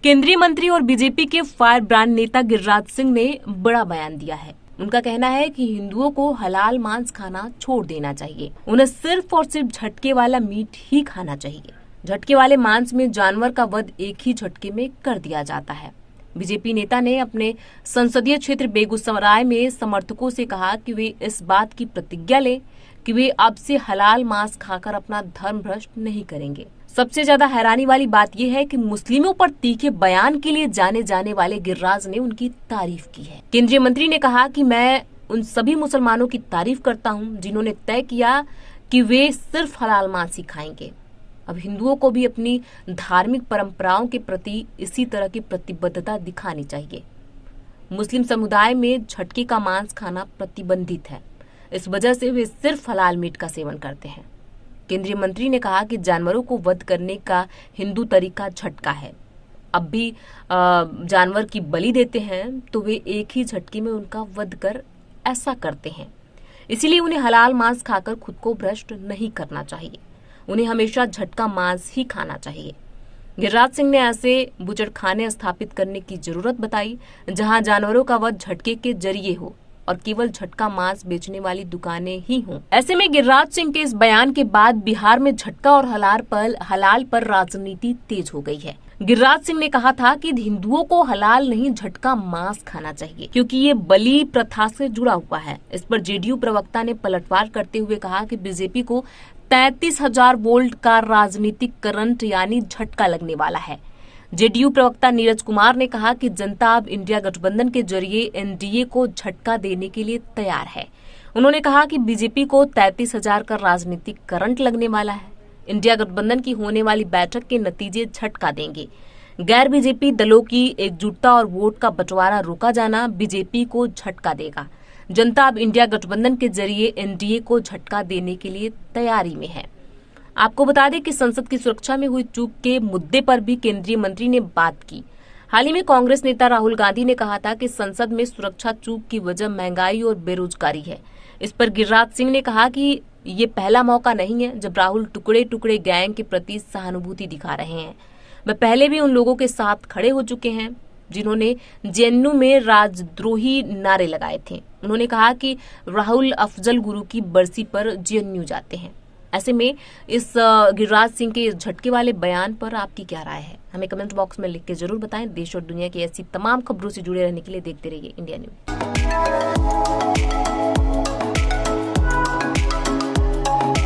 केंद्रीय मंत्री और बीजेपी के फायर ब्रांड नेता गिरिराज सिंह ने बड़ा बयान दिया है। उनका कहना है कि हिंदुओं को हलाल मांस खाना छोड़ देना चाहिए। उन्हें सिर्फ और सिर्फ झटके वाला मीट ही खाना चाहिए। झटके वाले मांस में जानवर का वध एक ही झटके में कर दिया जाता है। बीजेपी नेता ने अपने संसदीय क्षेत्र बेगूसराय में समर्थकों से कहा कि वे इस बात की प्रतिज्ञा लें कि वे अब से हलाल मांस खाकर अपना धर्म भ्रष्ट नहीं करेंगे। सबसे ज्यादा हैरानी वाली बात यह है कि मुस्लिमों पर तीखे बयान के लिए जाने जाने वाले गिरिराज ने उनकी तारीफ की है। केंद्रीय मंत्री ने कहा कि मैं उन सभी मुसलमानों की तारीफ करता हूं जिन्होंने तय किया कि वे सिर्फ हलाल मांस ही खाएंगे। अब हिंदुओं को भी अपनी धार्मिक परंपराओं के प्रति इसी तरह की प्रतिबद्धता दिखानी चाहिए। मुस्लिम समुदाय में झटके का मांस खाना प्रतिबंधित है। इस वजह से वे सिर्फ हलाल मीट का सेवन करते हैं। केंद्रीय मंत्री ने कहा कि जानवरों को वध करने का हिंदू तरीका झटका है। अब भी जानवर की बलि देते हैं तो वे एक ही झटके में उनका वध कर ऐसा करते हैं। इसीलिए उन्हें हलाल मांस खाकर खुद को भ्रष्ट नहीं करना चाहिए। उन्हें हमेशा झटका मांस ही खाना चाहिए। गिरिराज सिंह ने ऐसे बुचड़खाने स्थापित करने की जरूरत बताई जहां जानवरों का वध झटके के जरिए हो और केवल झटका मांस बेचने वाली दुकानें ही हों। ऐसे में गिरिराज सिंह के इस बयान के बाद बिहार में झटका और हलाल पर राजनीति तेज हो गई है। गिरिराज सिंह ने कहा था कि हिंदुओं को हलाल नहीं झटका मांस खाना चाहिए क्योंकि ये बलि प्रथा से जुड़ा हुआ है। इस पर जेडीयू प्रवक्ता ने पलटवार करते हुए कहा कि बीजेपी को 33,000 वोल्ट का राजनीतिक करंट यानी झटका लगने वाला है। जेडीयू प्रवक्ता नीरज कुमार ने कहा कि जनता अब इंडिया गठबंधन के जरिए एनडीए को झटका देने के लिए तैयार है। उन्होंने कहा कि बीजेपी को 33,000 का राजनीतिक करंट लगने वाला है। इंडिया गठबंधन की होने वाली बैठक के नतीजे झटका देंगे। गैर बीजेपी दलों की एकजुटता और वोट का बंटवारा रोका जाना बीजेपी को झटका देगा। जनता अब इंडिया गठबंधन के जरिए एनडीए को झटका देने के लिए तैयारी में है। आपको बता दें कि संसद की सुरक्षा में हुई चूक के मुद्दे पर भी केंद्रीय मंत्री ने बात की। हाल ही में कांग्रेस नेता राहुल गांधी ने कहा था कि संसद में सुरक्षा चूक की वजह महंगाई और बेरोजगारी है। इस पर गिरिराज सिंह ने कहा कि ये पहला मौका नहीं है जब राहुल टुकड़े टुकड़े गैंग के प्रति सहानुभूति दिखा रहे हैं। वे पहले भी उन लोगों के साथ खड़े हो चुके हैं जिन्होंने जेएनयू में राजद्रोही नारे लगाए थे। उन्होंने कहा कि राहुल अफजल गुरु की बरसी पर जेएनयू जाते हैं। ऐसे में इस गिरिराज सिंह के इस झटके वाले बयान पर आपकी क्या राय है? हमें कमेंट बॉक्स में लिख के जरूर बताएं। देश और दुनिया की ऐसी तमाम खबरों से जुड़े रहने के लिए देखते रहिए इंडिया न्यूज।